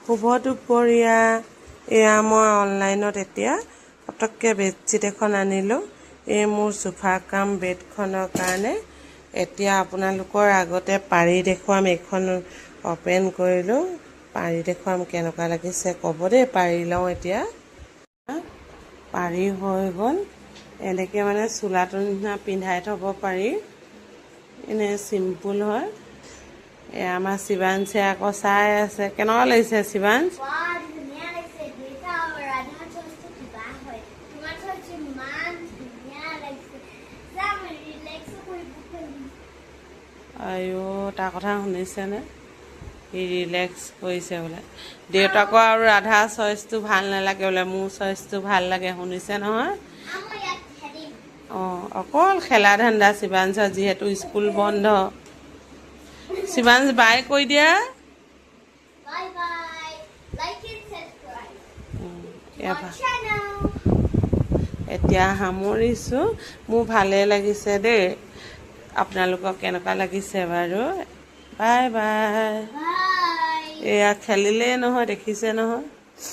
শুভ দুপৰীয়া। এয়া মই অনলাইনত এতিয়া পটককৈ বেডশ্বীট এখন আনিলোঁ এই মোৰ চোফা কাম বেডখনৰ কাৰণে। এতিয়া আপোনালোকৰ আগতে পাৰি দেখুৱাম। এইখন অ'পেন কৰিলোঁ, পাৰি দেখুৱাম কেনেকুৱা লাগিছে ক'ব দেই। পাৰি লওঁ এতিয়া। পাৰি হৈ গ'ল। এনেকৈ মানে চোলাটোৰ নিচিনা পিন্ধাই থ'ব পাৰি, এনেই চিম্পুল হয়। আমাৰ শিৱাংশে আকৌ চাই আছে। কেনেকুৱা লাগিছে শিৱাংশ? আইও, তাৰ কথা শুনিছেনে? সি ৰিলেক্স কৰিছে বোলে। দেউতাকৰ আৰু ৰাধা চইচটো ভাল নালাগে বোলে, মোৰ চইচটো ভাল লাগে। শুনিছে নহয়? অঁ, অকল খেলা ধান্দা শিৱাংশৰ, যিহেতু স্কুল বন্ধ। শিৱাংশ বাই কৈ দিয়া। এতিয়া সামৰিছোঁ। মোৰ ভালেই লাগিছে দেই। আপোনালোকক কেনেকুৱা লাগিছে বাৰু? Bye bye. এয়া খেলিলেই নহয়, দেখিছে নহয়।